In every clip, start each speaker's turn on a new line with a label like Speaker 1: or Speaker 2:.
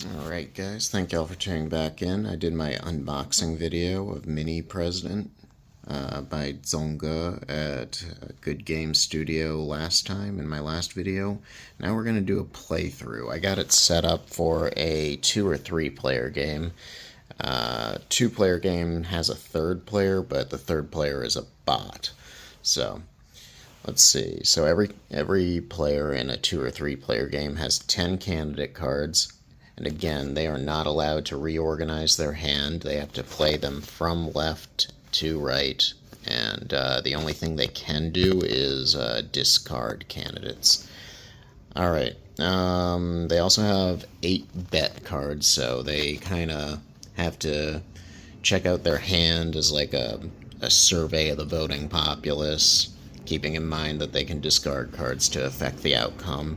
Speaker 1: Alright guys, thank y'all for tuning back in. I did my unboxing video of Mini President by Zong-Ger at Good Game Studio last time in my last video. Now we're going to do a playthrough. I got it set up for a 2 or 3 player game. 2-player game has a third player, but the third player is a bot. So let's see. So every player in a 2 or 3 player game has 10 candidate cards. And again, they are not allowed to reorganize their hand. They have to play them from left to right. And the only thing they can do is discard candidates. Alright. They also have 8 bet cards, so they kind of have to check out their hand as like a survey of the voting populace, keeping in mind that they can discard cards to affect the outcome,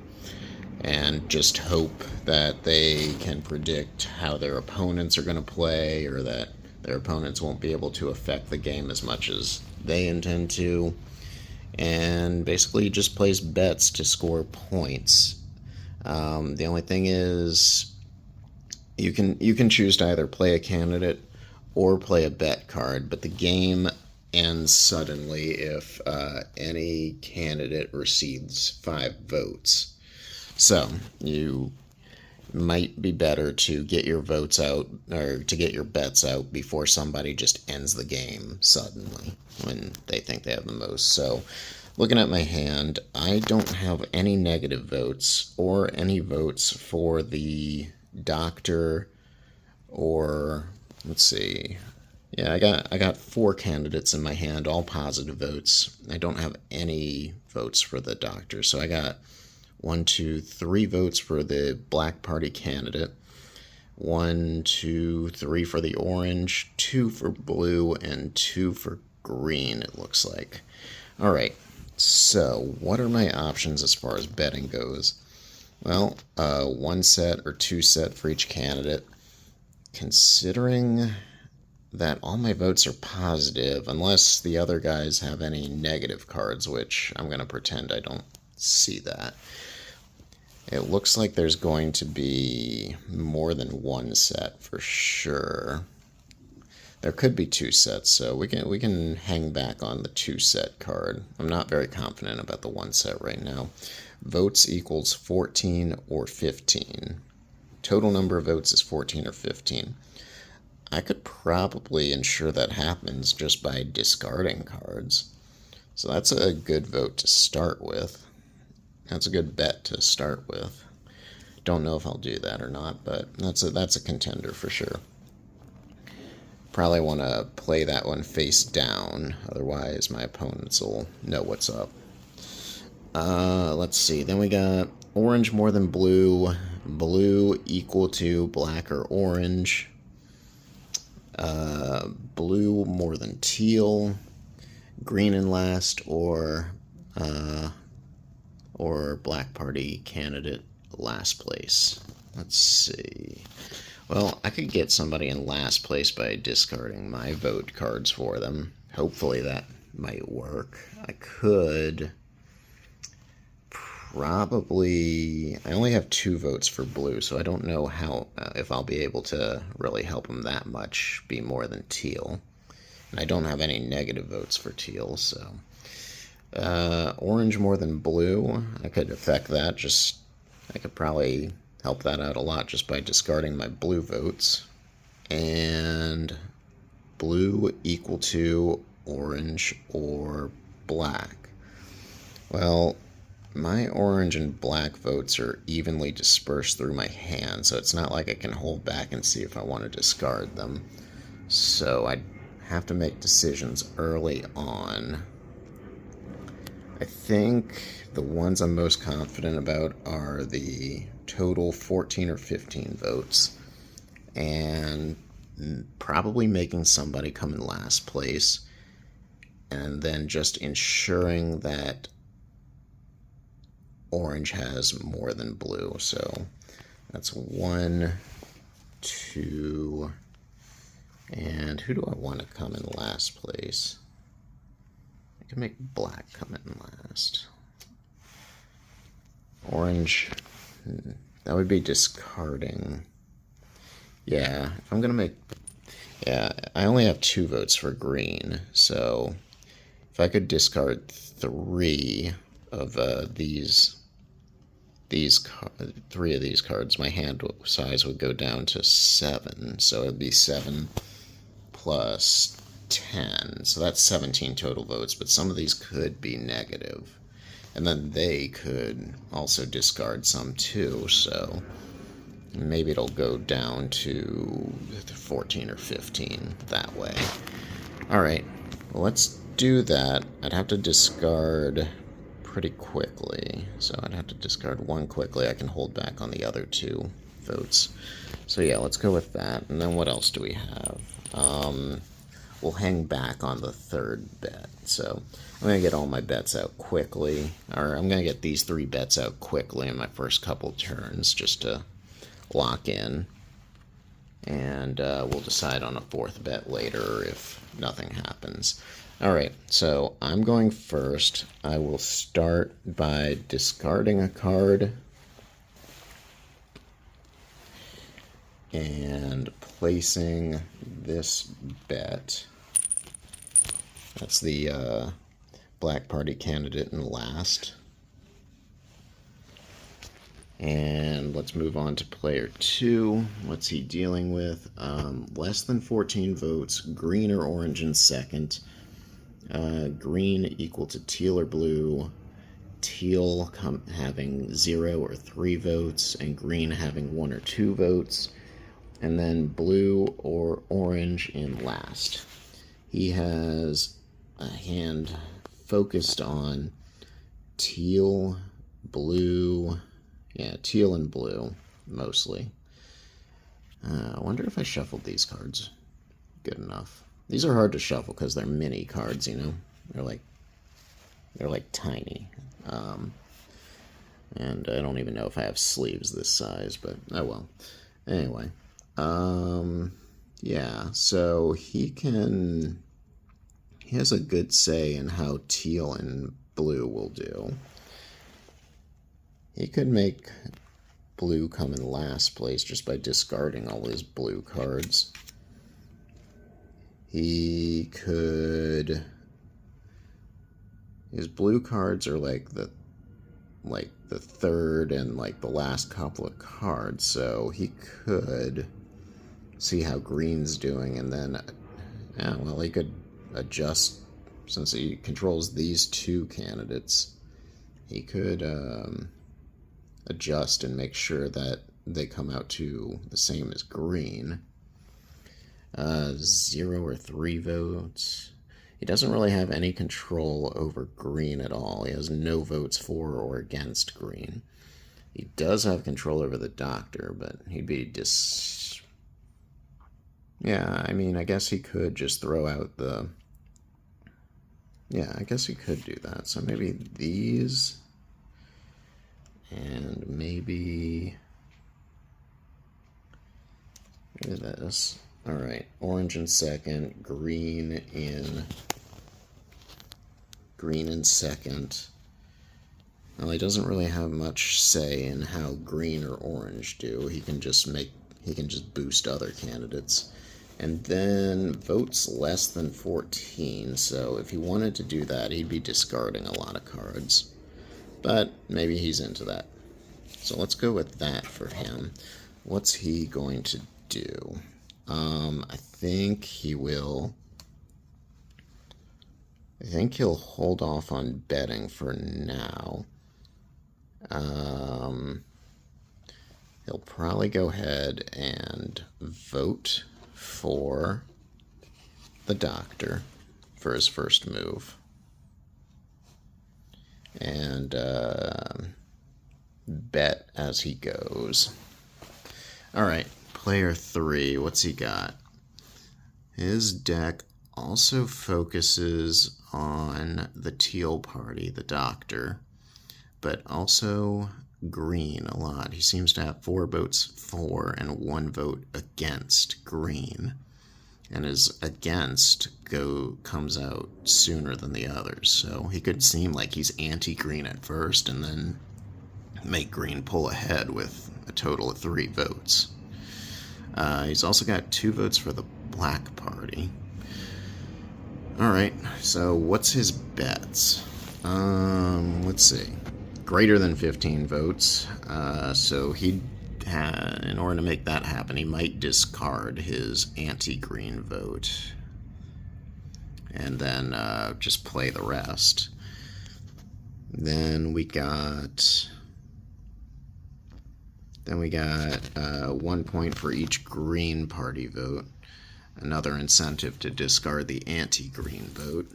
Speaker 1: and just hope that they can predict how their opponents are going to play, or that their opponents won't be able to affect the game as much as they intend to, and basically just place bets to score points. The only thing is you can choose to either play a candidate or play a bet card, but the game ends suddenly if any candidate receives 5 votes. So, you might be better to get your votes out, or to get your bets out before somebody just ends the game suddenly when they think they have the most. So, looking at my hand, I don't have any negative votes or any votes for the doctor, or let's see. Yeah, I got 4 candidates in my hand, all positive votes. I don't have any votes for the doctor, so I got 1, 2, 3 votes for the Black Party candidate, 1, 2, 3 for the orange, 2 for blue, and 2 for green, it looks like. Alright, so what are my options as far as betting goes? Well, 1 set or 2 set for each candidate. Considering that all my votes are positive, unless the other guys have any negative cards, which I'm going to pretend I don't see that. It looks like there's going to be more than 1 set for sure. There could be 2 sets, so we can hang back on the 2 set card. I'm not very confident about the 1 set right now. Votes equals 14 or 15. Total number of votes is 14 or 15. I could probably ensure that happens just by discarding cards. So that's a good vote to start with. That's a good bet to start with. Don't know if I'll do that or not, but that's a contender for sure. Probably want to play that one face down, otherwise my opponents will know what's up. Let's see. Then we got orange more than blue, blue equal to black or orange, blue more than teal, green in last, or Black Party candidate last place. Let's see. Well, I could get somebody in last place by discarding my vote cards for them. Hopefully that might work. I could probably... I only have 2 votes for blue, so I don't know how if I'll be able to really help them that much be more than teal. And I don't have any negative votes for teal, so... orange more than blue, I could affect that. I could probably help that out a lot just by discarding my blue votes. And blue equal to orange or black. Well, my orange and black votes are evenly dispersed through my hand, so it's not like I can hold back and see if I want to discard them. So I have to make decisions early on. I think the ones I'm most confident about are the total 14 or 15 votes, and probably making somebody come in last place, and then just ensuring that orange has more than blue. So that's 1, 2, and who do I want to come in last place? I can make black come in last. Orange, that would be discarding Yeah, if I'm gonna make... Yeah, I only have 2 votes for green, so if I could discard 3 of three of these cards, my hand size would go down to 7. So it'd be 7 plus 10. So that's 17 total votes, but some of these could be negative. And then they could also discard some too, so maybe it'll go down to 14 or 15 that way. Alright, well, let's do that. I'd have to discard pretty quickly, so I'd have to discard 1 quickly. I can hold back on the other 2 votes. So yeah, let's go with that. And then what else do we have? We'll hang back on the 3rd bet. So I'm going to get all my bets out quickly, or I'm going to get these 3 bets out quickly in my first couple turns just to lock in. And we'll decide on a 4th bet later if nothing happens. Alright, so I'm going first. I will start by discarding a card and placing this bet. That's the Black Party candidate in last. And let's move on to player 2. What's he dealing with? Less than 14 votes, green or orange in second. Green equal to teal or blue, teal having 0 or 3 votes, and green having 1 or 2 votes, and then blue or orange in last. He has a hand focused on teal, blue, teal and blue, mostly. I wonder if I shuffled these cards good enough. These are hard to shuffle because they're mini cards, you know? They're like tiny. And I don't even know if I have sleeves this size, but oh well. Anyway. Yeah, so he has a good say in how teal and blue will do. He could make blue come in last place just by discarding all his blue cards. He could... His blue cards are like the 3rd and like the last couple of cards, so he could see how green's doing, and then, he could adjust, since he controls these 2 candidates, he could adjust and make sure that they come out to the same as green. 0 or 3 votes. He doesn't really have any control over green at all. He has no votes for or against green. He does have control over the doctor, but he'd be Yeah, I mean, I guess he could just throw out the... Yeah, I guess he could do that. So maybe these... And maybe this. Alright, orange in second, green in second. Well, he doesn't really have much say in how green or orange do. He can just boost other candidates. And then votes less than 14, so if he wanted to do that, he'd be discarding a lot of cards. But maybe he's into that. So let's go with that for him. What's he going to do? I think he'll hold off on betting for now. He'll probably go ahead and vote for the doctor for his first move. And bet as he goes. Alright, player 3, what's he got? His deck also focuses on the teal party, the doctor, but also green a lot. He seems to have 4 votes for and 1 vote against green. And his against comes out sooner than the others. So he could seem like he's anti-green at first and then make green pull ahead with a total of 3 votes. He's also got 2 votes for the Black Party. Alright, so what's his bets? Let's see. Greater than 15 votes. So in order to make that happen, he might discard his anti-green vote. And then just play the rest. Then we got 1 point for each Green Party vote. Another incentive to discard the anti-green vote.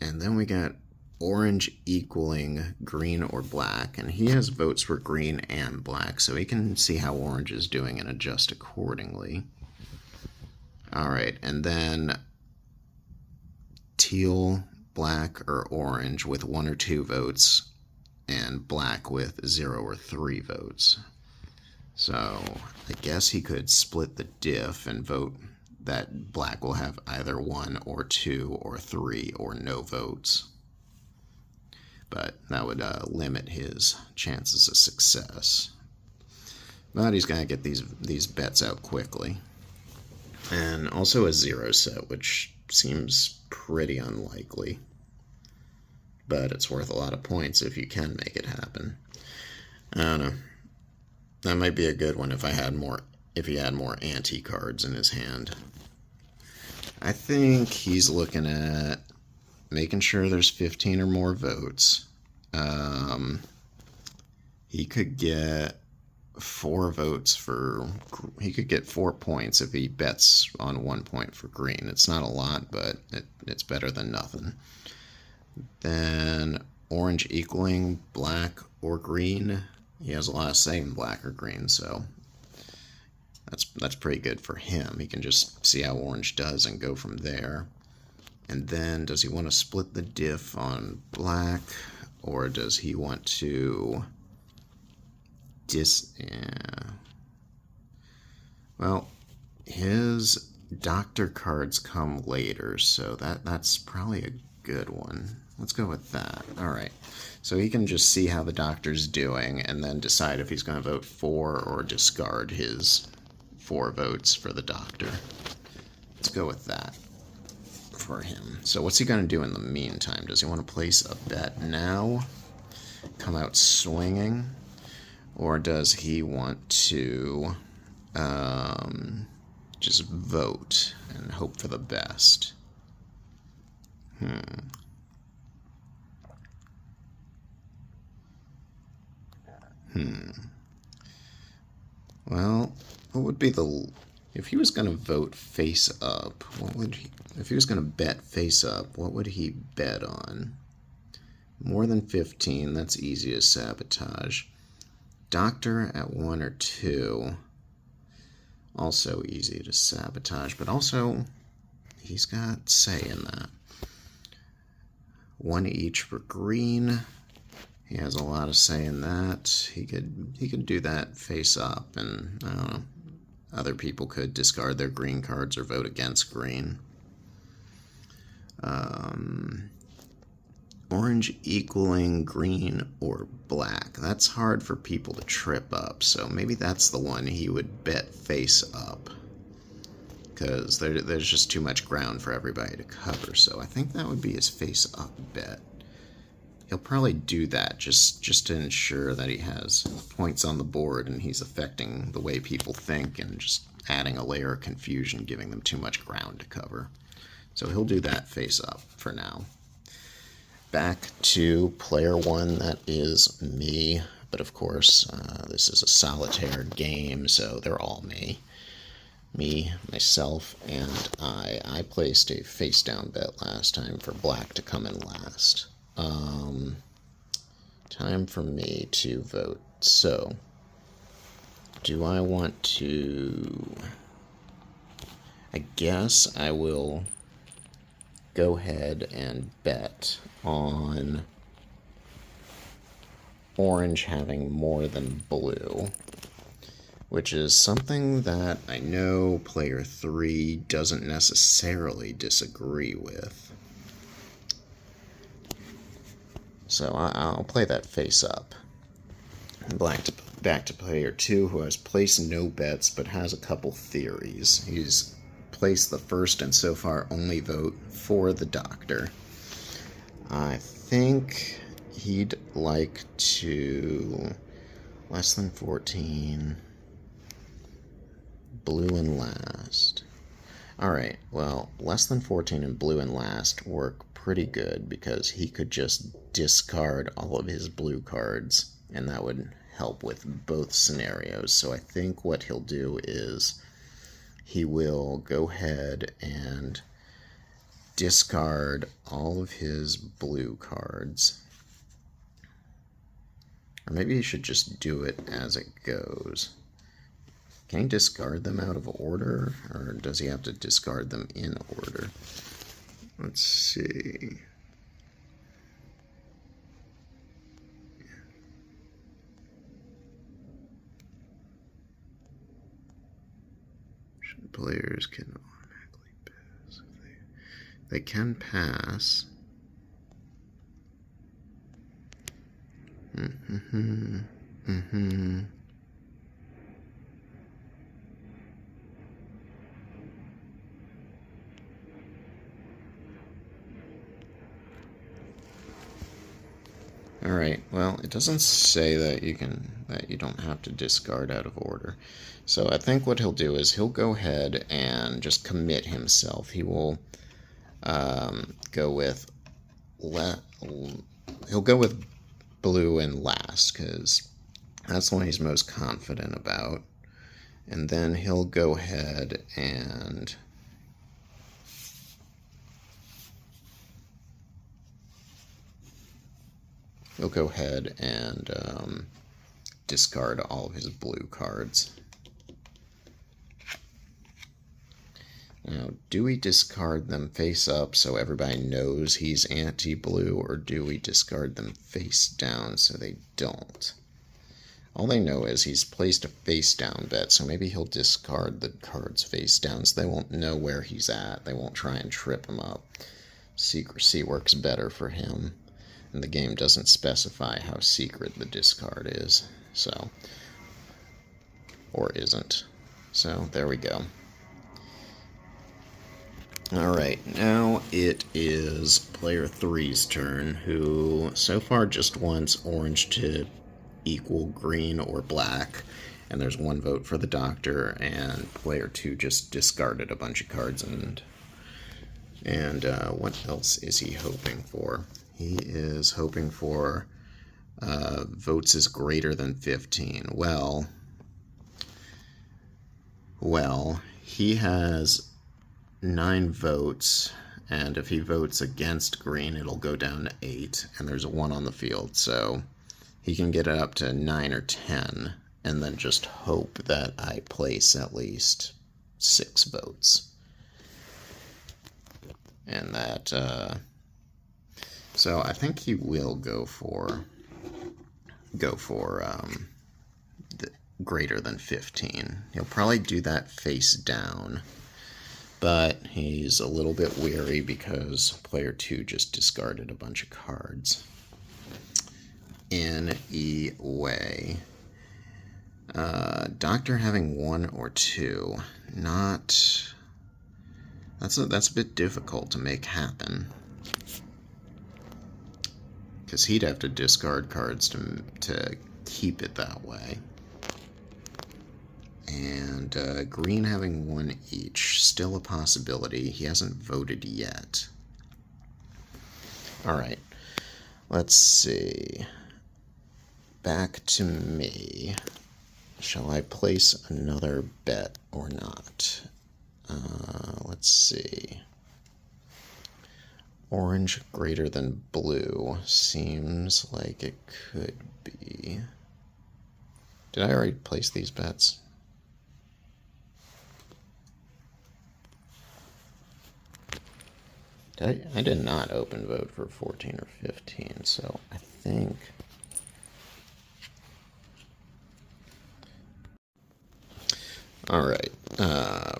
Speaker 1: And then we got Orange equaling Green or Black. And he has votes for Green and Black, so he can see how Orange is doing and adjust accordingly. Alright, and then Teal, Black, or Orange with 1 or 2 votes, and Black with 0 or 3 votes. So I guess he could split the diff and vote that Black will have either 1 or 2 or 3 or no votes. But that would limit his chances of success. But he's going to get these bets out quickly. And also a 0 set, which seems pretty unlikely. But it's worth a lot of points if you can make it happen. I don't know. That might be a good one if he had more anti-cards in his hand. I think he's looking at making sure there's 15 or more votes. He could get 4 votes for... He could get 4 points if he bets on 1 point for green. It's not a lot, but it's better than nothing. Then Orange equaling Black or Green. He has a lot of say in Black or Green, so that's pretty good for him. He can just see how Orange does and go from there. And then, does he want to split the diff on Black, or does he want to Well, his doctor cards come later, so that's probably a good one. Let's go with that. Alright, so he can just see how the doctor's doing and then decide if he's going to vote for or discard his 4 votes for the doctor. Let's go with that for him. So what's he going to do in the meantime? Does he want to place a bet now? Come out swinging? Or does he want to just vote and hope for the best? Well, what would be if he was going to vote face up, if he was going to bet face up, what would he bet on? More than 15, that's easy to sabotage. Doctor at 1 or 2, also easy to sabotage, but also he's got say in that. 1 each for green. He has a lot of say in that. He could do that face up, and I don't know. Other people could discard their green cards or vote against green. Orange equaling Green or Black. That's hard for people to trip up, so maybe that's the one he would bet face up. Because there's just too much ground for everybody to cover, so I think that would be his face up bet. He'll probably do that just to ensure that he has points on the board and he's affecting the way people think and just adding a layer of confusion, giving them too much ground to cover. So he'll do that face up for now. Back to player 1, that is me. But of course, this is a solitaire game, so they're all me. Me, myself, and I. I placed a face down bet last time for Black to come in last. Time for me to vote. So, do I want to... I guess I will go ahead and bet on Orange having more than Blue, which is something that I know player 3 doesn't necessarily disagree with. So I'll play that face up. Black back to player 2, who has placed no bets but has a couple theories. He's placed the first and so far only vote for the doctor. I think he'd like to less than 14, blue and last. Alright, well, less than 14 and blue and last work pretty good because he could just discard all of his blue cards, and that would help with both scenarios. So I think what he'll do is he will go ahead and discard all of his blue cards. Or maybe he should just do it as it goes. Can he discard them out of order, or does he have to discard them in order? Let's see. Players can automatically pass. They can pass. Alright, well, it doesn't say that you don't have to discard out of order. So I think what he'll do is he'll go ahead and just commit himself. He will go with blue and last, because that's the one he's most confident about. And then he'll go ahead and discard all of his blue cards. Now, do we discard them face up so everybody knows he's anti-blue, or do we discard them face down so they don't? All they know is he's placed a face down bet, so maybe he'll discard the cards face down so they won't know where he's at. They won't try and trip him up. Secrecy works better for him, and the game doesn't specify how secret the discard is, so, or isn't. So, there we go. Alright, now it is player 3's turn, who so far just wants orange to equal green or black, and there's one vote for the doctor, and player 2 just discarded a bunch of cards, and what else is he hoping for? He is hoping for votes is greater than 15. Well, he has 9 votes, and if he votes against green, it'll go down to 8, and there's a 1 on the field, so he can get it up to 9 or 10, and then just hope that I place at least 6 votes. And that, so I think he will go for the greater than 15. He'll probably do that face down, but he's a little bit weary because player 2 just discarded a bunch of cards. Anyway, doctor having 1 or 2, not. That's a bit difficult to make happen, because he'd have to discard cards to keep it that way. And green having 1 each, still a possibility. He hasn't voted yet. Alright, let's see. Back to me. Shall I place another bet or not? Let's see. Orange greater than blue seems like it could be. Did I already place these bets? I did not open vote for 14 or 15, so I think. Alright,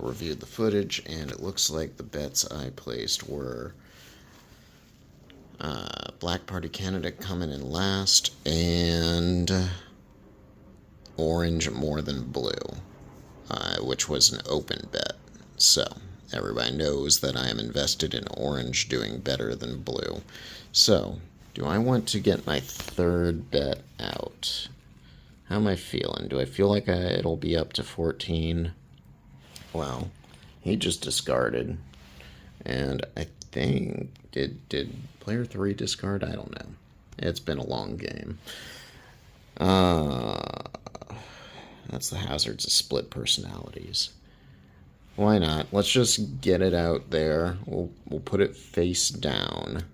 Speaker 1: reviewed the footage, and it looks like the bets I placed were Black Party candidate coming in last, and orange more than blue, which was an open bet. So everybody knows that I am invested in orange doing better than blue. So, do I want to get my third bet out? How am I feeling? Do I feel like it'll be up to 14? Well, he just discarded. And I think, did player 3 discard? I don't know. It's been a long game. That's the hazards of split personalities. Why not? Let's just get it out there. We'll put it face down.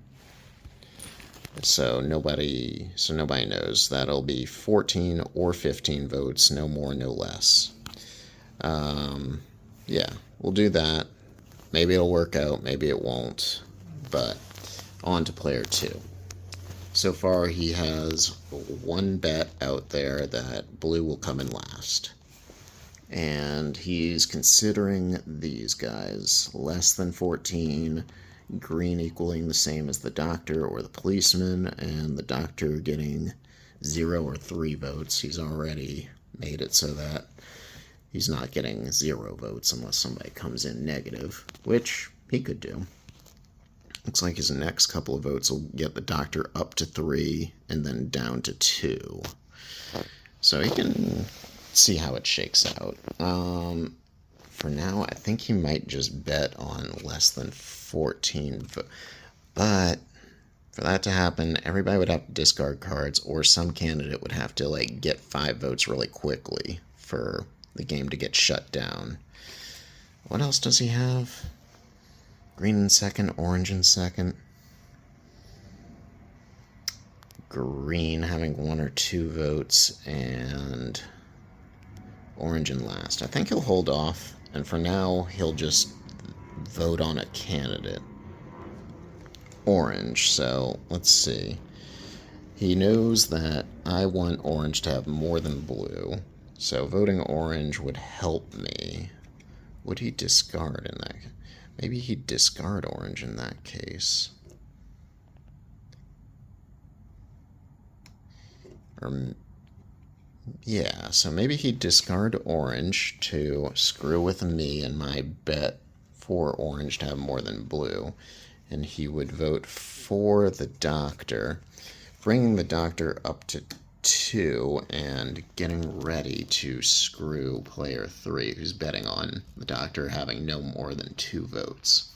Speaker 1: So nobody knows. That'll be 14 or 15 votes, no more, no less. Yeah, we'll do that. Maybe it'll work out, maybe it won't. But on to player 2. So far, he has one bet out there that blue will come in last. And he's considering these guys. Less than 14, green equaling the same as the doctor or the policeman, and the doctor getting 0 or 3 votes. He's already made it so that he's not getting 0 votes unless somebody comes in negative, which he could do. Looks like his next couple of votes will get the doctor up to 3 and then down to 2. So he can see how it shakes out. For now, I think he might just bet on less than 14. But for that to happen, everybody would have to discard cards, or some candidate would have to get 5 votes really quickly for the game to get shut down. What else does he have? Green in second, orange in second. Green having 1 or 2 votes, and orange in last. I think he'll hold off, and for now, he'll just vote on a candidate. Orange, so let's see. He knows that I want orange to have more than blue, so voting orange would help me. Would he discard in that case? Maybe he'd discard orange in that case. Or, yeah, so maybe he'd discard orange to screw with me and my bet for orange to have more than blue. And he would vote for the doctor, bringing the doctor up to 2 and getting ready to screw player 3, who's betting on the doctor having no more than 2 votes.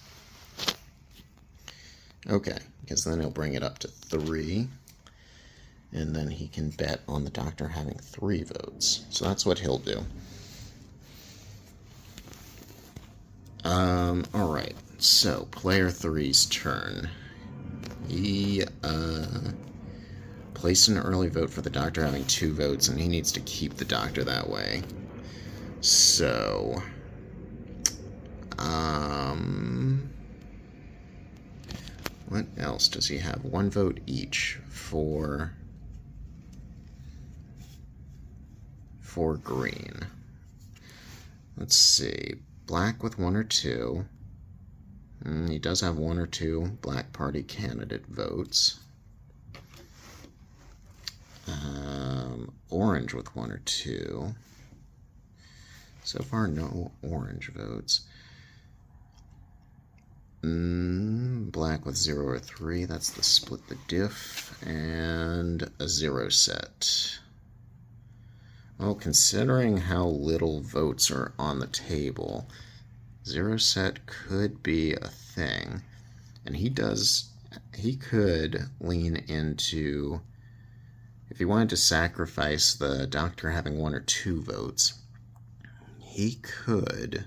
Speaker 1: Okay, because then he'll bring it up to 3, and then he can bet on the doctor having 3 votes. So that's what he'll do. Alright, so player 3's turn. He, placed an early vote for the doctor having 2 votes, and he needs to keep the doctor that way. So, what else does he have? 1 vote each for green. Let's see. Black with 1 or 2. He does have 1 or 2 Black Party candidate votes. Orange with 1 or 2. So far, no orange votes. Black with 0 or 3. That's the split the diff. And a 0 set. Well, considering how little votes are on the table, 0 set could be a thing. And he could lean into, if he wanted to sacrifice the doctor having 1 or 2 votes, he could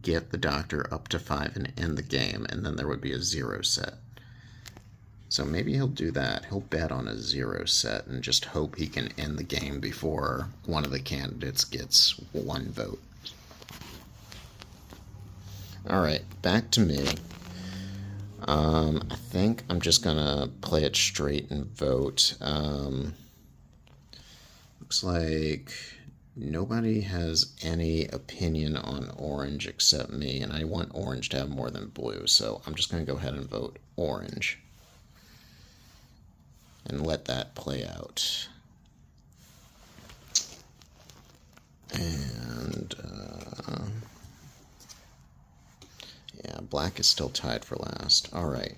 Speaker 1: get the doctor up to 5 and end the game, and then there would be a 0 set. So maybe he'll do that. He'll bet on a 0 set and just hope he can end the game before one of the candidates gets 1 vote. Alright, back to me. I think I'm just gonna play it straight and vote. Looks like nobody has any opinion on orange except me, and I want orange to have more than blue, so I'm just gonna go ahead and vote orange and let that play out. black is still tied for last. Alright.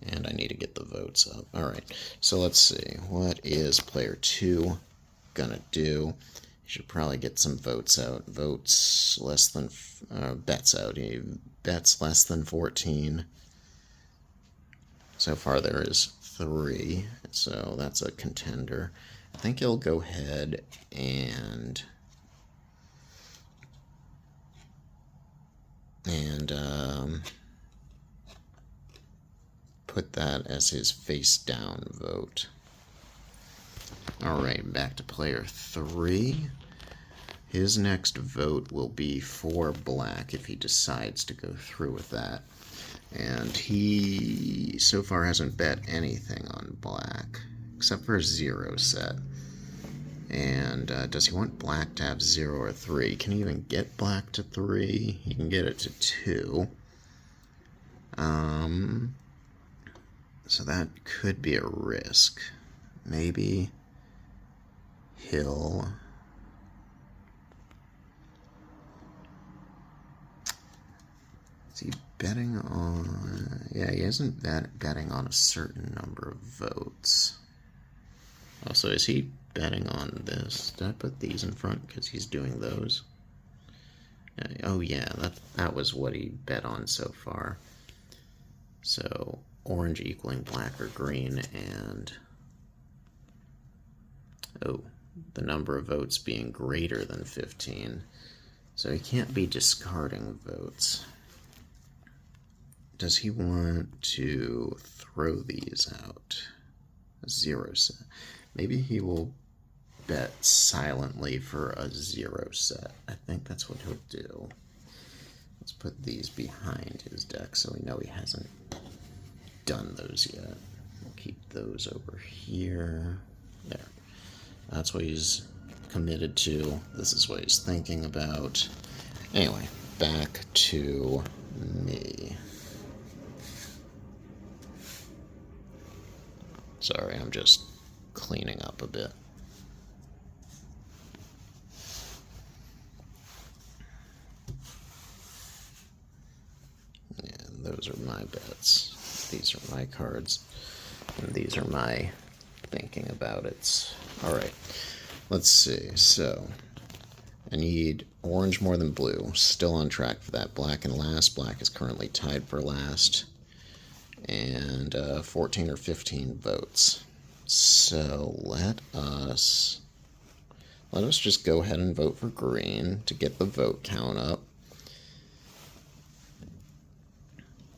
Speaker 1: And I need to get the votes up. Alright, so let's see. What is player 2 gonna do? He should probably get some votes out. Votes less than... bets out. He bets less than 14. So far there is 3, so that's a contender. I think he'll go ahead and put that as his face down vote. Alright, back to player 3. His next vote will be for black if he decides to go through with that. And he so far hasn't bet anything on black, except for a 0 set. And does he want black to have 0 or 3? Can he even get black to 3? He can get it to 2. So that could be a risk. Maybe he'll... Is he betting on... Yeah, he isn't betting on a certain number of votes. Also, is he betting on this? Did I put these in front because he's doing those? Oh yeah, that was what he bet on so far. So, orange equaling black or green, and... Oh, the number of votes being greater than 15. So he can't be discarding votes. Does he want to throw these out? A 0 set. Maybe he will bet silently for a 0 set. I think that's what he'll do. Let's put these behind his deck so we know he hasn't done those yet. We'll keep those over here. There. That's what he's committed to. This is what he's thinking about. Anyway, back to me. Sorry, I'm just cleaning up a bit. Yeah, those are my bets. These are my cards. And these are my thinking about it. Alright, let's see. So, I need orange more than blue. Still on track for that. Black in last. Black is currently tied for last. And 14 or 15 votes. So let us just go ahead and vote for green to get the vote count up.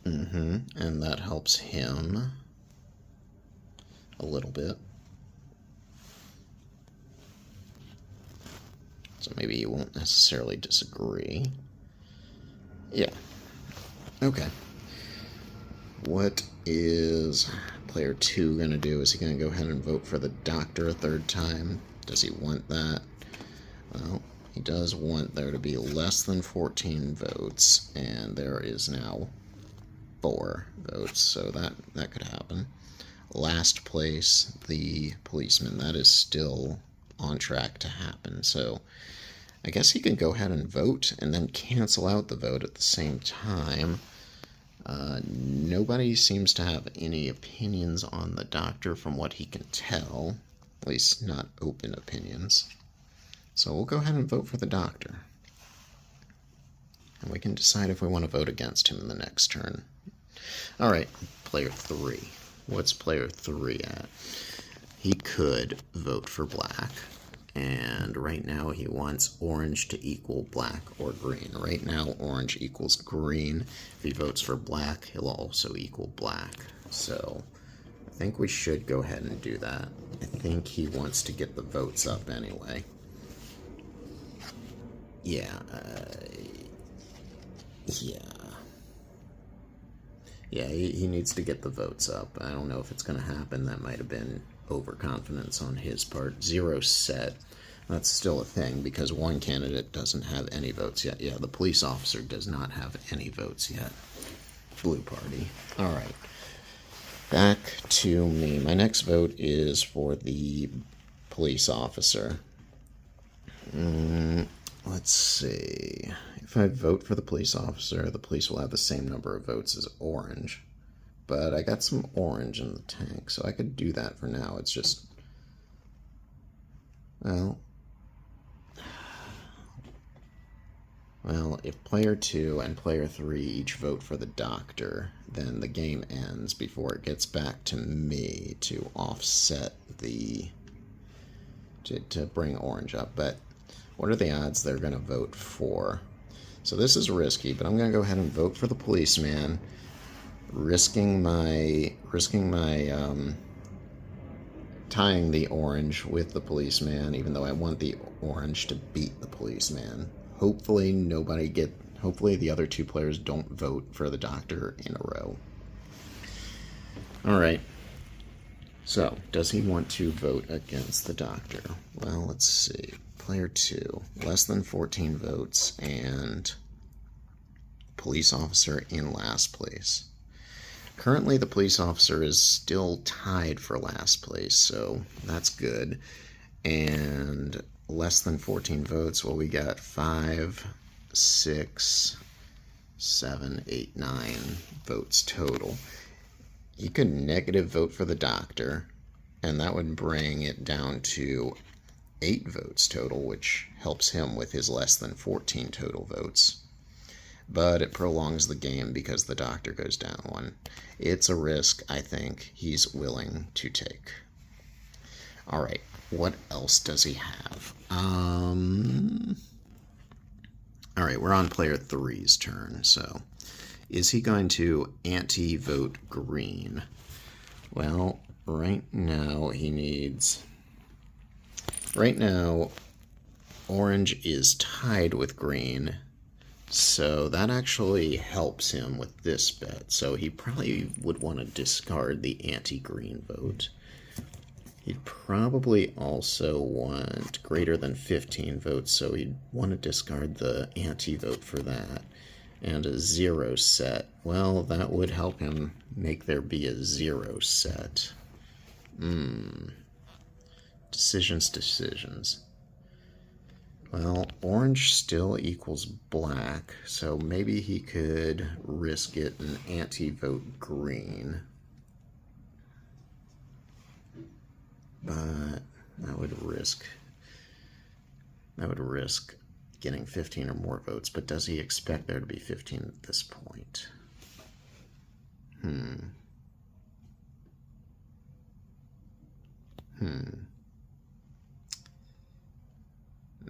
Speaker 1: And that helps him a little bit. So maybe he won't necessarily disagree. Yeah. Okay. What is player 2 going to do? Is he going to go ahead and vote for the doctor a third time? Does he want that? Well, he does want there to be less than 14 votes, and there is now 4 votes, so that could happen. Last place, the policeman. That is still on track to happen, so I guess he can go ahead and vote and then cancel out the vote at the same time. Nobody seems to have any opinions on the doctor from what he can tell, at least not open opinions. So we'll go ahead and vote for the doctor. And we can decide if we want to vote against him in the next turn. Alright, player 3. What's player 3 at? He could vote for black. And right now he wants orange to equal black or green. Right now orange equals green. If he votes for black, he'll also equal black. So I think we should go ahead and do that. I think he wants to get the votes up anyway. Yeah. Yeah, he needs to get the votes up. I don't know if it's going to happen. That might have been overconfidence on his part. 0 set. That's still a thing because one candidate doesn't have any votes yet. Yeah, the police officer does not have any votes yet. Blue party. Alright. Back to me. My next vote is for the police officer. let's see. If I vote for the police officer, the police will have the same number of votes as orange. But I got some orange in the tank, so I could do that for now. It's just, well, if player 2 and player 3 each vote for the doctor, then the game ends before it gets back to me to offset to bring orange up. But what are the odds they're going to vote for? So this is risky, but I'm going to go ahead and vote for the policeman, risking my tying the orange with the policeman, even though I want the orange to beat the policeman. Hopefully the other two players don't vote for the doctor in a row. Alright. So, does he want to vote against the doctor? Well, let's see. Player 2, less than 14 votes, and police officer in last place. Currently, the police officer is still tied for last place, so that's good. And less than 14 votes, well, we got 5, 6, 7, 8, 9 votes total. You could negative vote for the doctor, and that would bring it down to 8 votes total, which helps him with his less than 14 total votes. But it prolongs the game because the doctor goes down 1. It's a risk I think he's willing to take. Alright, what else does he have? Alright, we're on player 3's turn, so is he going to anti-vote green? Well, right now orange is tied with green, so that actually helps him with this bet. So he probably would want to discard the anti-green vote. He'd probably also want greater than 15 votes, so he'd want to discard the anti-vote for that. And a 0 set. Well, that would help him make there be a 0 set. Decisions. Well, orange still equals black, so maybe he could risk it and anti-vote green. But that would risk getting 15 or more votes, but does he expect there to be 15 at this point?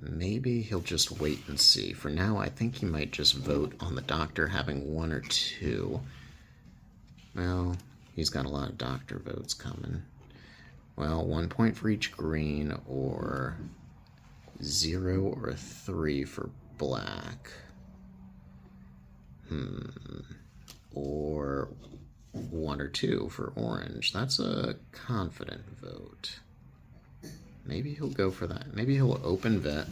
Speaker 1: Maybe he'll just wait and see. For now, I think he might just vote on the doctor having 1 or 2. Well, he's got a lot of doctor votes coming. Well, 1 point for each green, or 0 or 3 for black. Or 1 or 2 for orange. That's a confident vote. Maybe he'll go for that. Maybe he'll open bet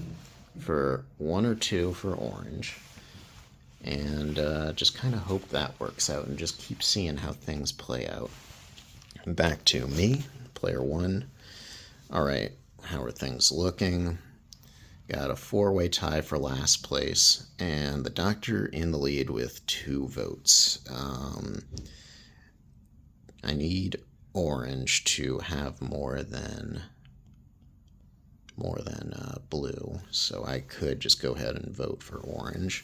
Speaker 1: for 1 or 2 for orange. And just kind of hope that works out and just keep seeing how things play out. Back to me, player 1. Alright, how are things looking? Got a 4-way tie for last place, and the doctor in the lead with 2 votes. I need orange to have more than blue, so I could just go ahead and vote for orange.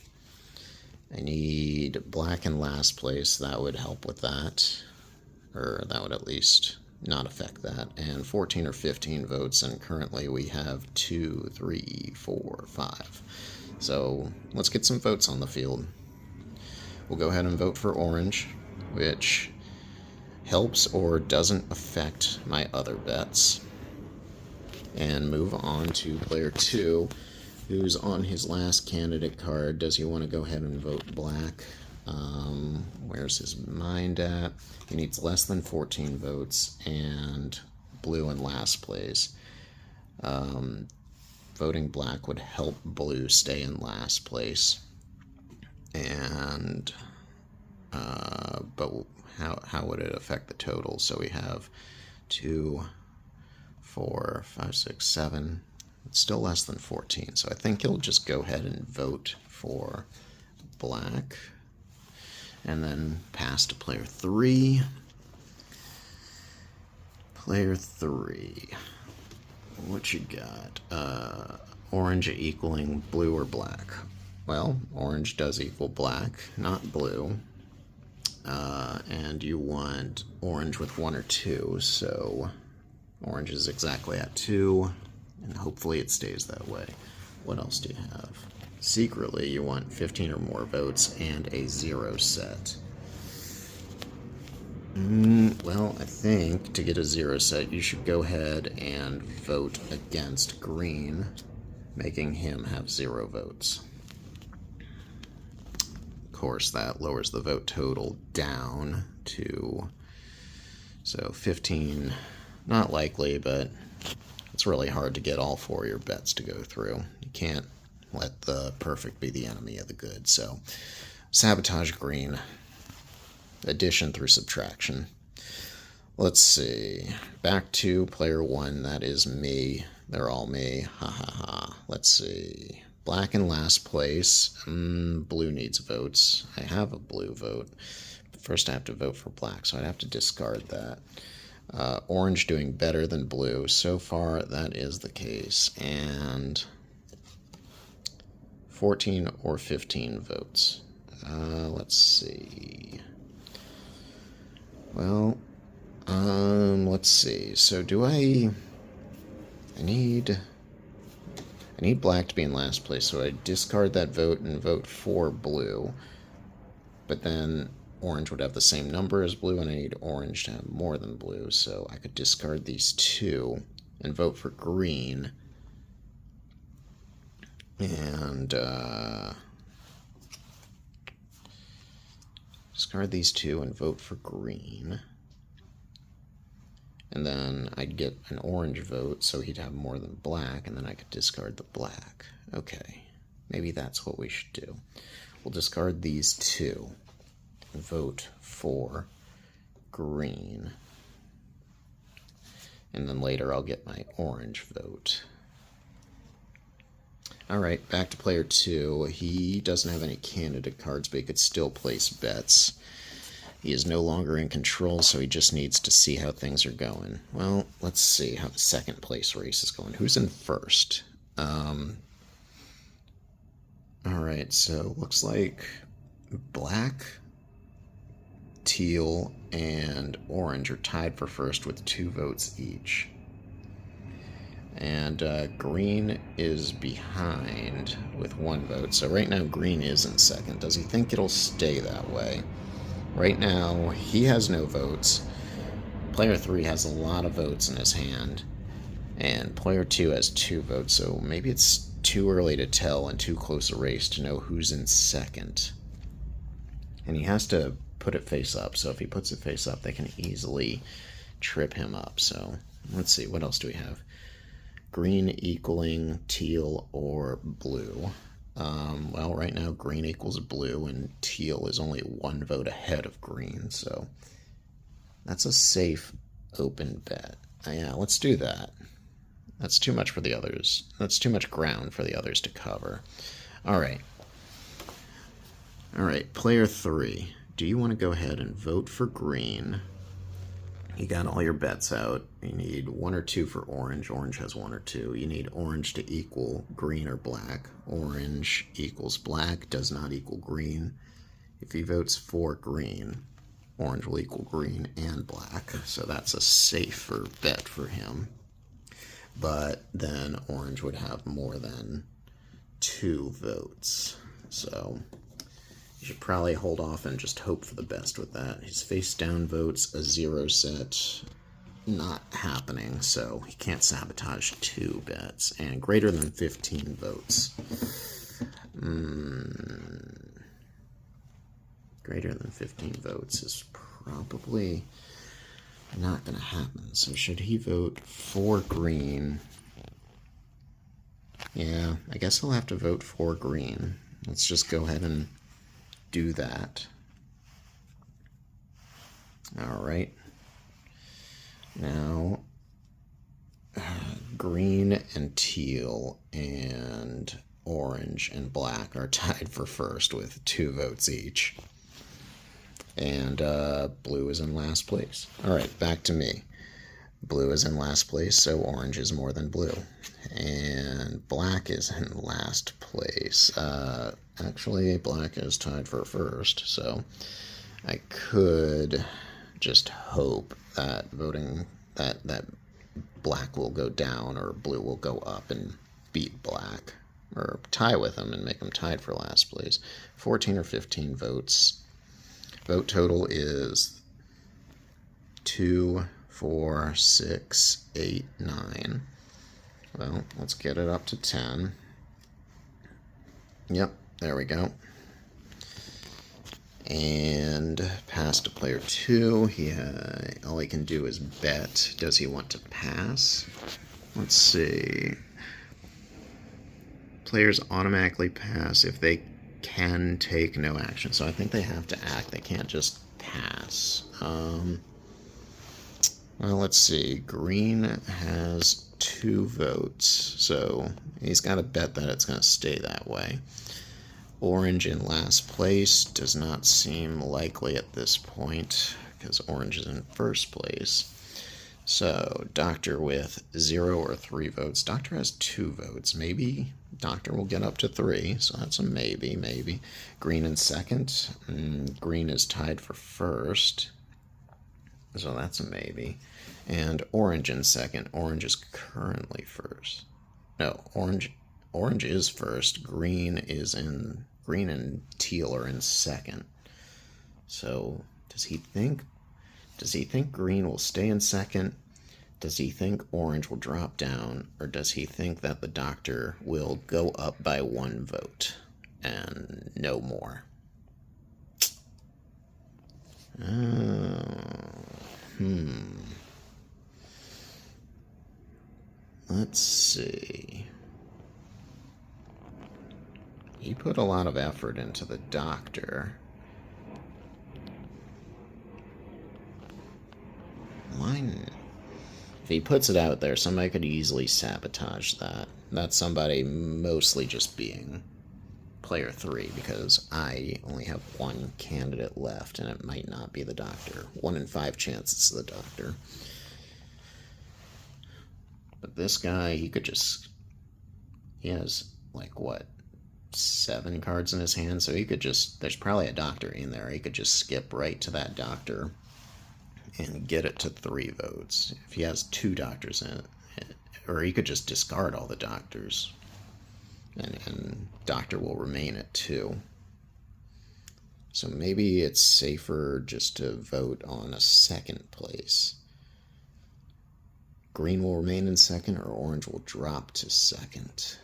Speaker 1: I need black in last place. That would help with that, or that would at least not affect that. And 14 or 15 votes, and currently we have 2, 3, 4, 5. So let's get some votes on the field. We'll go ahead and vote for orange, which helps or doesn't affect my other bets. And move on to player 2, who's on his last candidate card. Does he want to go ahead and vote black? Where's his mind at? He needs less than 14 votes, and blue in last place. Voting black would help blue stay in last place. And but how would it affect the total? So we have 2, 4, 5, 6, 7, It's still less than 14, so I think he'll just go ahead and vote for black. And then pass to player 3. Player 3. What you got? Orange equaling blue or black? Well, orange does equal black, not blue. And you want orange with 1 or 2, so orange is exactly at 2, and hopefully it stays that way. What else do you have? Secretly, you want 15 or more votes and a 0 set. Well, I think to get a 0 set, you should go ahead and vote against green, making him have 0 votes. Of course, that lowers the vote total down to, so 15, not likely, but it's really hard to get all 4 of your bets to go through. You can't let the perfect be the enemy of the good, so sabotage green. Addition through subtraction. Let's see. Back to player 1, that is me. They're all me. Ha ha ha. Let's see. Black in last place. Blue needs votes. I have a blue vote. But first I have to vote for black, so I'd have to discard that. Orange doing better than blue. So far, that is the case. And 14 or 15 votes. Let's see. Well, let's see. So do I need black to be in last place, so I discard that vote and vote for blue. But then orange would have the same number as blue, and I need orange to have more than blue, so I could discard these 2 and vote for green. And discard these 2 and vote for green. And then I'd get an orange vote, so he'd have more than black, and then I could discard the black. Okay, maybe that's what we should do. We'll discard these 2 and vote for green. And then later I'll get my orange vote. Alright, back to player 2. He doesn't have any candidate cards, but he could still place bets. He is no longer in control, so he just needs to see how things are going. Well, let's see how the second place race is going. Who's in first? Alright, so looks like black, teal, and orange are tied for first with 2 votes each. And green is behind with 1 vote. So right now green is in second. Does he think it'll stay that way? Right now he has no votes. Player 3 has a lot of votes in his hand. And player 2 has 2 votes. So maybe it's too early to tell and too close a race to know who's in second. And he has to put it face up. So if he puts it face up, they can easily trip him up. So let's see, what else do we have? Green equaling teal or blue. Well, right now green equals blue, and teal is only 1 vote ahead of green, so that's a safe open bet. Yeah, let's do that. That's too much for the others. That's too much ground for the others to cover. Alright. Alright, player 3. Do you want to go ahead and vote for green? You got all your bets out. You need 1 or 2 for orange. Orange has 1 or 2. You need orange to equal green or black. Orange equals black, does not equal green. If he votes for green, orange will equal green and black. So that's a safer bet for him. But then orange would have more than 2 votes. So you should probably hold off and just hope for the best with that. His face down votes, a 0 set, not happening, so he can't sabotage 2 bets. And greater than 15 votes. Greater than 15 votes is probably not going to happen. So should he vote for green? Yeah, I guess he'll have to vote for green. Let's just go ahead and do that. Alright. Now, green and teal and orange and black are tied for first with 2 votes each. And blue is in last place. Alright, back to me. Blue is in last place, so orange is more than blue. And black is in last place. Actually, black is tied for first, so I could just hope that voting that black will go down or blue will go up and beat black, or tie with them and make them tied for last place. 14 or 15 votes. Vote total is 2, 4, 6, 8, 9. Well, let's get it up to 10. Yep, there we go. And pass to player 2. All he can do is bet. Does he want to pass? Let's see. Players automatically pass if they can take no action. So I think they have to act. They can't just pass. Well, let's see. Green has 2 votes, so he's got to bet that it's going to stay that way. Orange in last place does not seem likely at this point because orange is in first place. So Doctor with 0 or 3 votes. Doctor has 2 votes. Maybe Doctor will get up to 3, so that's a maybe. Green in second. Green is tied for first, so that's a maybe. And orange in second. Orange is currently first. No, orange is first. Green and teal are in second. So does he think green will stay in second? Does he think orange will drop down? Or does he think that the Doctor will go up by 1 vote and no more? Let's see. He put a lot of effort into the Doctor. If he puts it out there, somebody could easily sabotage that. That's somebody mostly just being player 3, because I only have 1 candidate left, and it might not be the Doctor. 1 in 5 chance it's the Doctor. But this guy, he has, like, what, 7 cards in his hand, so he could just, there's probably a Doctor in there, he could just skip right to that Doctor and get it to 3 votes. If he has 2 Doctors in it, or he could just discard all the Doctors, and Doctor will remain at 2. So maybe it's safer just to vote on a second place. Green will remain in second, or orange will drop to second.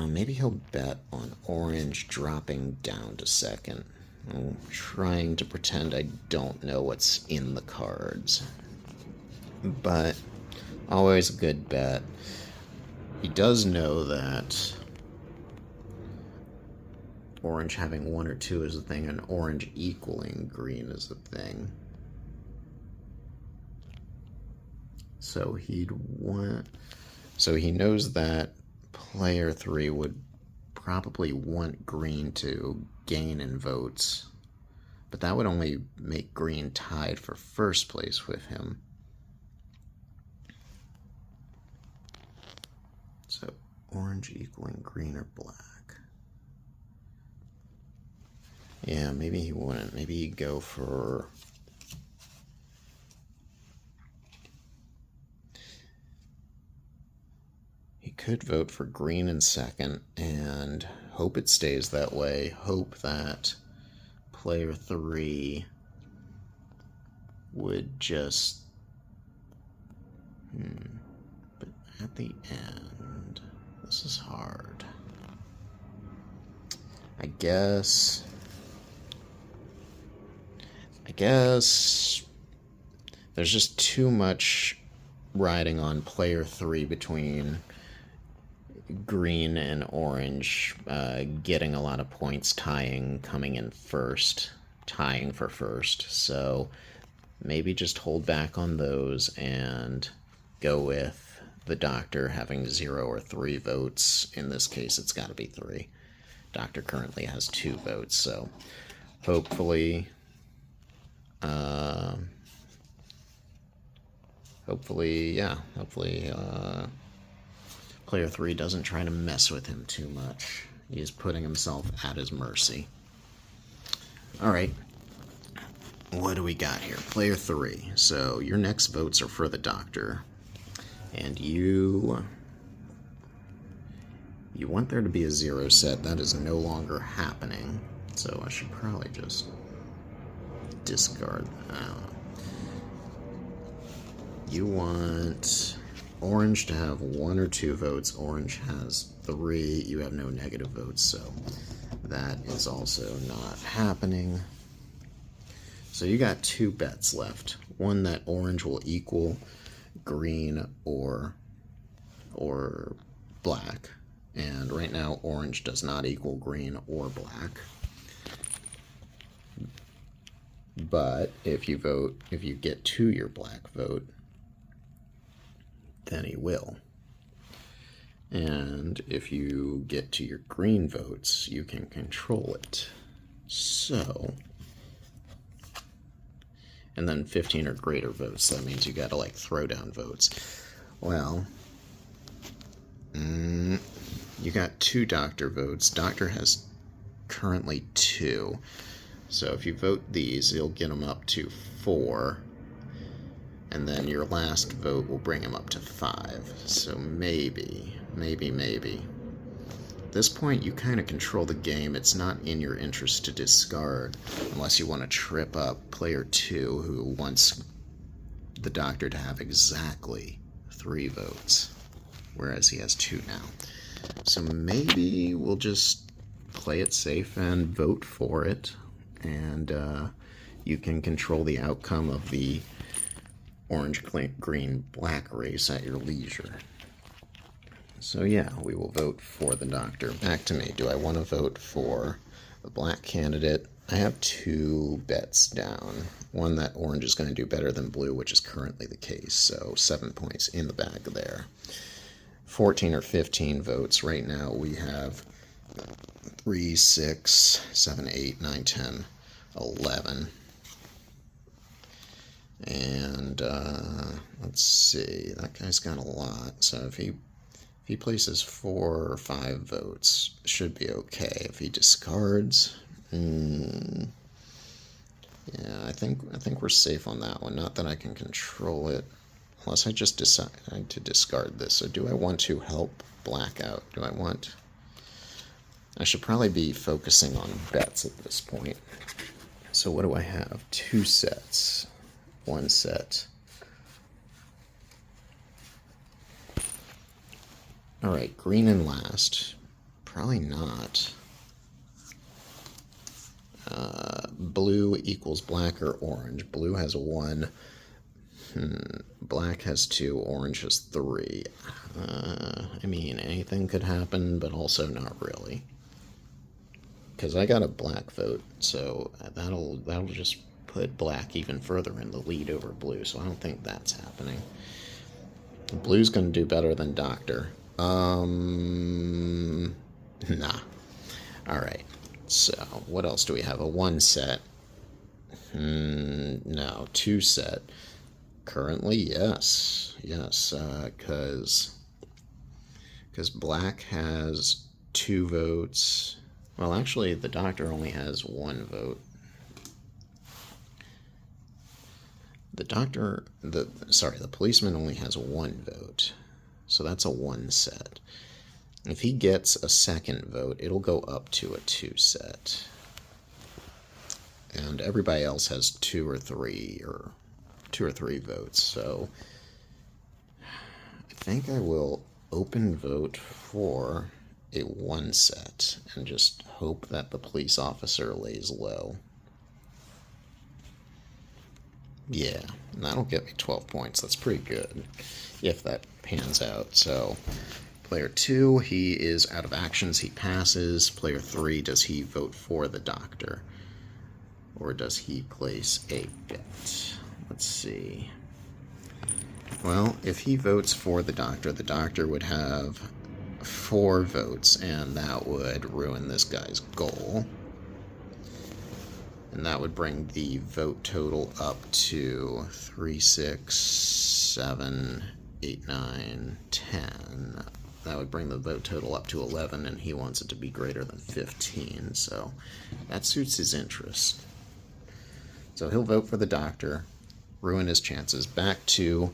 Speaker 1: Maybe he'll bet on orange dropping down to second. I'm trying to pretend I don't know what's in the cards. But always a good bet. He does know that orange having 1 or 2 is a thing, and orange equaling green is a thing. So he knows that player 3 would probably want green to gain in votes, but that would only make green tied for first place with him. So orange equaling green or black. Yeah, maybe he wouldn't. Maybe he'd go for... He could vote for green in second and hope it stays that way. Hope that player 3 would just... But at the end, this is hard. I guess there's just too much riding on player 3 between green and orange getting a lot of points, tying, coming in first. tying for first. So maybe just hold back on those and go with the doctor having 0 or 3 votes. In this case, it's got to be 3. Doctor currently has 2 votes, so hopefully, player 3 doesn't try to mess with him too much. He's putting himself at his mercy. Alright, what do we got here? Player 3. So your next votes are for the doctor. And you want there to be a 0 set. That is no longer happening. So I should probably just discard that. You want orange to have 1 or 2 votes. Orange has 3. You have no negative votes, so that is also not happening. So you got 2 bets left. One that orange will equal green or black. And right now orange does not equal green or black. But if you get to your black vote, then he will. And if you get to your green votes, you can control it. So, and then 15 or greater votes, that means you gotta like throw down votes. Well, you got 2 doctor votes. Doctor has currently 2. So if you vote these, you'll get them up to 4. And then your last vote will bring him up to 5. So maybe. At this point, you kind of control the game. It's not in your interest to discard unless you want to trip up player 2, who wants the doctor to have exactly 3 votes, whereas he has 2 now. So maybe we'll just play it safe and vote for it, and you can control the outcome of the orange, green, black race at your leisure. So yeah, we will vote for the doctor. Back to me. Do I want to vote for the black candidate? I have 2 bets down. One that orange is going to do better than blue, which is currently the case, so 7 points in the bag there. 14 or 15 votes. Right now we have 3, 6, 7, 8, 9, 10, 11. And let's see, that guy's got a lot. So if he places 4 or 5 votes, should be okay. If he discards, yeah, I think we're safe on that one. Not that I can control it, unless I just decide to discard this. So do I want to help black out? I should probably be focusing on bets at this point. So what do I have? 2 sets. 1 set. Alright, green in last. Probably not. Blue equals black or orange. Blue has 1. Black has 2. Orange has 3. I mean, anything could happen, but also not really. Because I got a black vote, so that'll just put black even further in the lead over blue, so I don't think that's happening. Blue's going to do better than doctor. Nah. Alright, so what else do we have? A 1 set. No, 2 set. Currently, yes. Yes, because black has 2 votes. Well, actually, the doctor only has 1 vote. The policeman only has 1 vote. So that's a 1 set. If he gets a 2nd vote, it'll go up to a 2 set. And everybody else has 2 or 3 votes. So I think I will open vote for a 1 set and just hope that the police officer lays low. Yeah, that'll get me 12 points. That's pretty good if that pans out. So player 2, he is out of actions. He passes. Player 3, does he vote for the doctor? or does he place a bet? Let's see. Well, if he votes for the doctor would have 4 votes, and that would ruin this guy's goal. And that would bring the vote total up to 3, 6, 7, 8, 9, 10. That would bring the vote total up to 11, and he wants it to be greater than 15, so that suits his interest. So he'll vote for the doctor, ruin his chances. Back to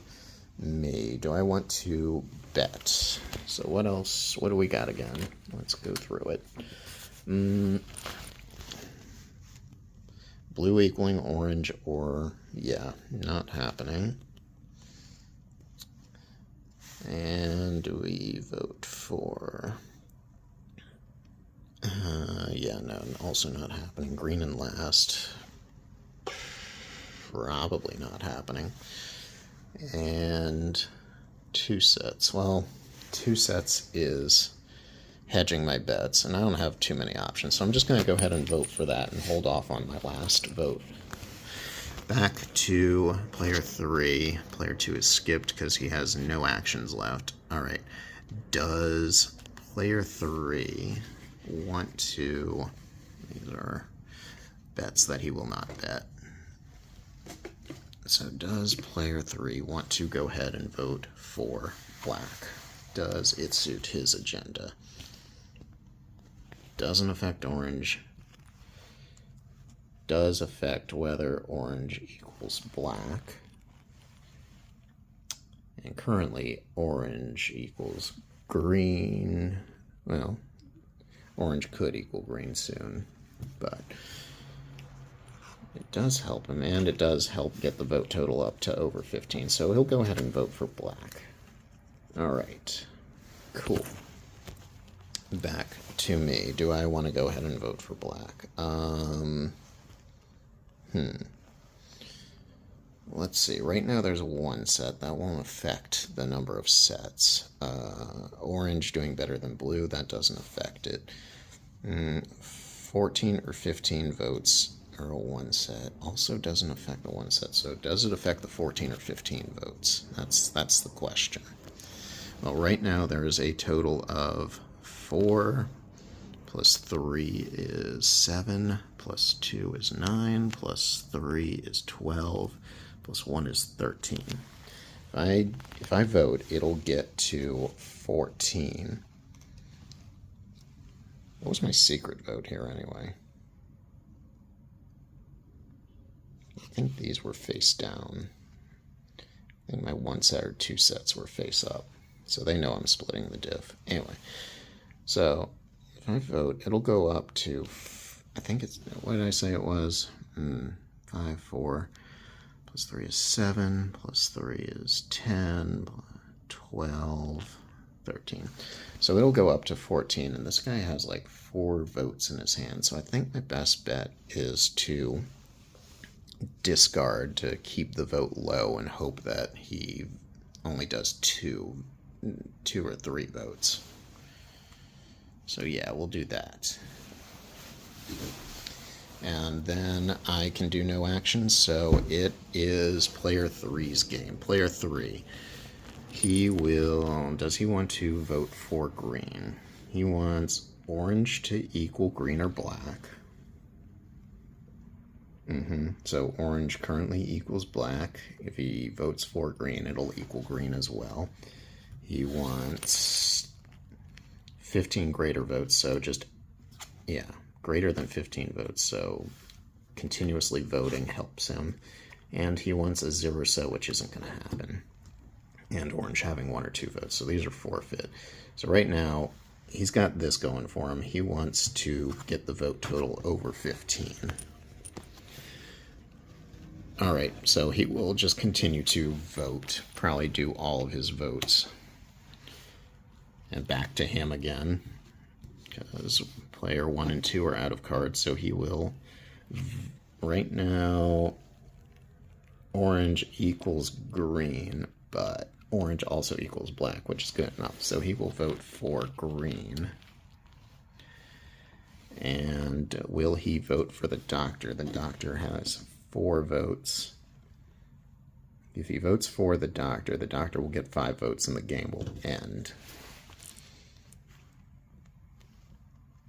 Speaker 1: me. Do I want to bet? So what else? What do we got again? Let's go through it. Blue equaling orange, or, yeah, not happening. And we vote for, yeah, no, also not happening. Green and last, probably not happening. And 2 sets. Well, 2 sets is hedging my bets, and I don't have too many options, so I'm just going to go ahead and vote for that and hold off on my last vote. Back to player 3. Player 2 is skipped because he has no actions left. Alright, does player 3 want to... These are bets that he will not bet. So does player 3 want to go ahead and vote for black? Does it suit his agenda? Doesn't affect orange. Does affect whether orange equals black. And currently orange equals green. Well, orange could equal green soon, but it does help him, and it does help get the vote total up to over 15, so he'll go ahead and vote for black. Alright, cool. Back to me. Do I want to go ahead and vote for black? Let's see. Right now there's 1 set. That won't affect the number of sets. Orange doing better than blue, that doesn't affect it. 14 or 15 votes or a 1 set also doesn't affect the 1 set. So does it affect the 14 or 15 votes? That's the question. Well, right now there is a total of 4 plus 3 is 7, plus 2 is 9, plus 3 is 12, plus 1 is 13. If I vote, it'll get to 14. What was my secret vote here anyway? I think these were face down. I think my 1 set or 2 sets were face up. So they know I'm splitting the diff. Anyway, so if I vote, it'll go up to, I think it's, what did I say it was? 5, 4, plus 3 is 7, plus 3 is 10, 12, 13. So it'll go up to 14, and this guy has like 4 votes in his hand. So I think my best bet is to discard to keep the vote low and hope that he only does 2 or 3 votes. So yeah, we'll do that. And then I can do no actions, so it is player 3's game. Player 3, he will, does he want to vote for green? He wants orange to equal green or black. So orange currently equals black. If he votes for green, it'll equal green as well. He wants 15 greater votes, so just, yeah, greater than 15 votes, so continuously voting helps him. And he wants a 0 set, which isn't going to happen. And orange having 1 or 2 votes, so these are forfeit. So right now, he's got this going for him. He wants to get the vote total over 15. Alright, so he will just continue to vote, probably do all of his votes. And back to him again, because player 1 and 2 are out of cards, so he will, right now, orange equals green, but orange also equals black, which is good enough, so he will vote for green. And will he vote for the doctor? The doctor has 4 votes. If he votes for the doctor will get 5 votes and the game will end.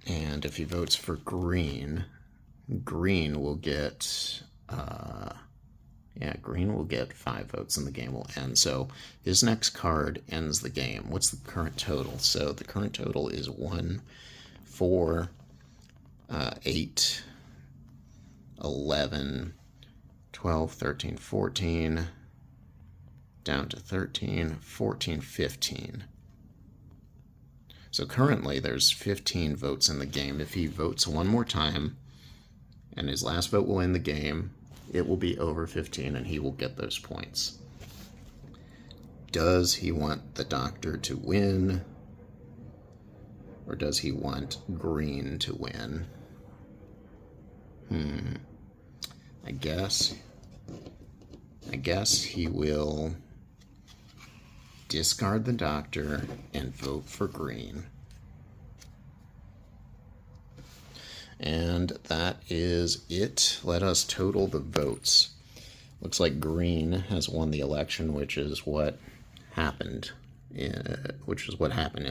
Speaker 1: And if he votes for green, green will get green will get 5 votes and the game will end. So his next card ends the game. What's the current total? So the current total is 1, 4, 8, 11, 12, 13, 14, down to 13, 14, 15. So currently there's 15 votes in the game. If he votes one more time and his last vote will end the game, it will be over 15 and he will get those points. Does he want the doctor to win? Or does he want green to win? I guess he will discard the doctor and vote for green. And that is it. Let us total the votes. Looks like green has won the election, which is what happened in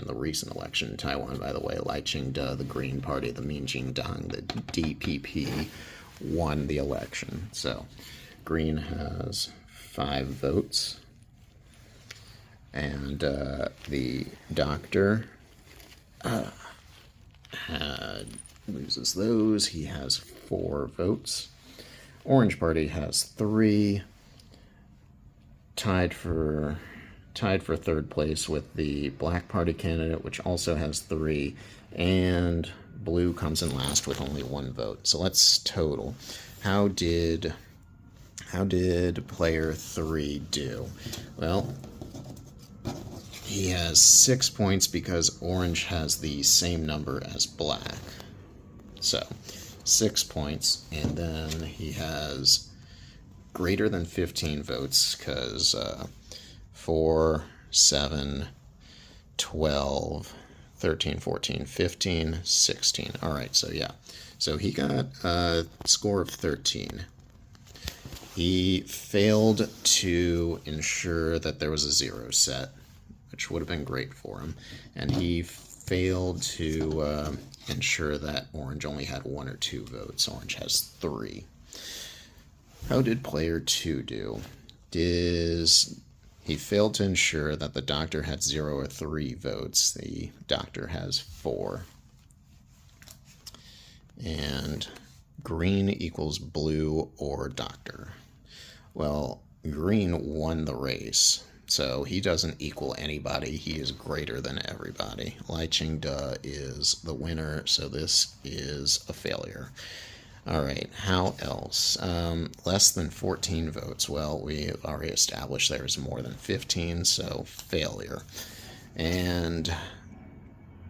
Speaker 1: the recent election in Taiwan, by the way. Lai Ching-te, the Green Party, the Minjindang, the DPP, won the election. So green has 5 votes. And the doctor loses those. He has 4 votes. Orange Party has 3. Tied for 3rd place with the Black Party candidate, which also has 3. And blue comes in last with only 1 vote. So let's total. How did player 3 do? Well, he has 6 points because orange has the same number as black. So 6 points, and then he has greater than 15 votes because 4, 7, 12, 13, 14, 15, 16. All right, so yeah. So he got a score of 13. He failed to ensure that there was a 0 set, which would have been great for him. And he failed to ensure that orange only had 1 or 2 votes. Orange has 3. How did player 2 do? He failed to ensure that the doctor had 0 or 3 votes. The doctor has 4. And green equals blue or doctor. Well, green won the race, so he doesn't equal anybody. He is greater than everybody. Lai Ching-te is the winner, so this is a failure. All right, how else? Less than 14 votes. Well, we've already established there's more than 15, so failure. And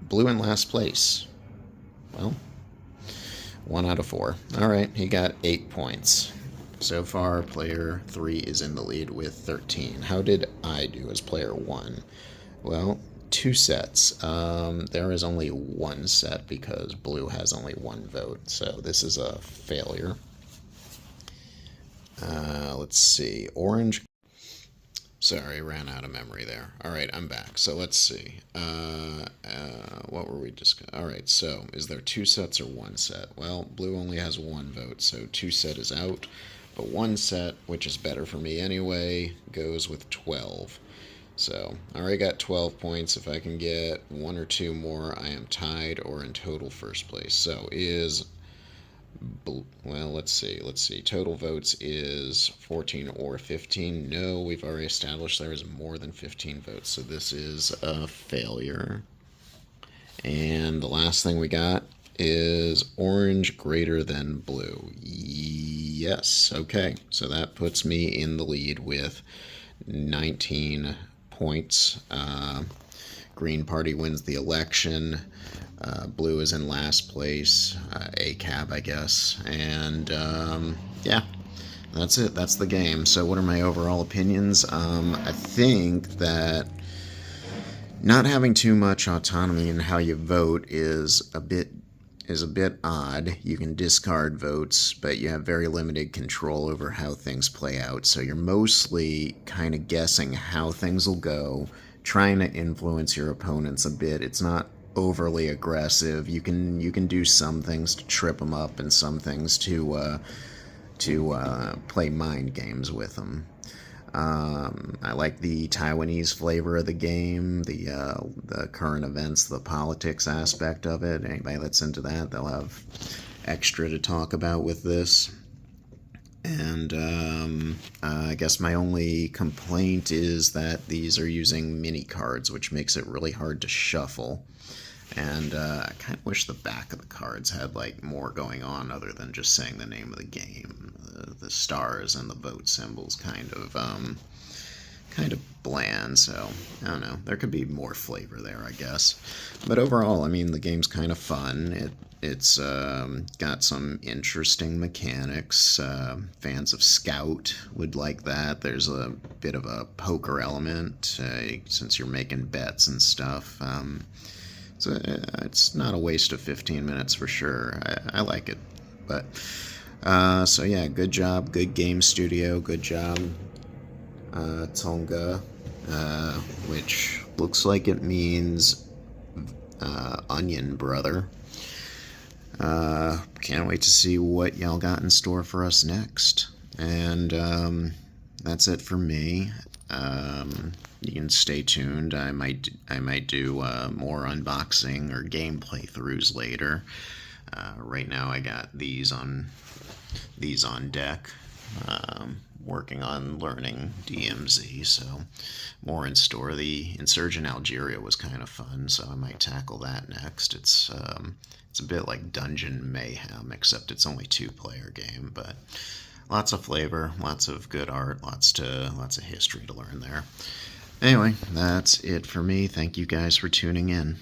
Speaker 1: blue in last place. Well, 1 out of 4. All right, he got 8 points. So far, player 3 is in the lead with 13. How did I do as player 1? Well, 2 sets. There is only 1 set because blue has only 1 vote, so this is a failure. Let's see. Orange. Sorry, ran out of memory there. All right, I'm back. So let's see. What were we discussing? All right, so is there 2 sets or 1 set? Well, blue only has 1 vote, so 2 set is out. But 1 set, which is better for me anyway, goes with 12. So I already got 12 points. If I can get 1 or 2 more, I am tied or in total first place. So well, let's see. Total votes is 14 or 15. No, we've already established there is more than 15 votes. So this is a failure. And the last thing we got is orange greater than blue. Yes, okay. So that puts me in the lead with 19 points. Green Party wins the election. Blue is in last place. ACAB, I guess. And yeah, that's it. That's the game. So what are my overall opinions? I think that not having too much autonomy in how you vote is is a bit odd. You can discard votes, but you have very limited control over how things play out. So you're mostly kind of guessing how things will go, trying to influence your opponents a bit. It's not overly aggressive. You can do some things to trip them up and some things to play mind games with them. I like the Taiwanese flavor of the game, the current events, the politics aspect of it. Anybody that's into that, they'll have extra to talk about with this. And I guess my only complaint is that these are using mini cards, which makes it really hard to shuffle. And I kind of wish the back of the cards had like more going on other than just saying the name of the game. The stars and the vote symbols kind of bland. So I don't know. There could be more flavor there, I guess. But overall, I mean, the game's kind of fun. It's got some interesting mechanics. Fans of Scout would like that. There's a bit of a poker element since you're making bets and stuff. So it's not a waste of 15 minutes for sure. I like it. But so yeah, good job, good game studio, good job, Zong-Ger, which looks like it means onion brother. Can't wait to see what y'all got in store for us next. And that's it for me. You can stay tuned. I might do more unboxing or game playthroughs later. Right now I got these on deck. Working on learning DMZ, so more in store. The Insurgent Algeria was kind of fun, so I might tackle that next. It's a bit like Dungeon Mayhem, except it's only 2-player game, but lots of flavor, lots of good art, lots of history to learn there. Anyway, that's it for me. Thank you guys for tuning in.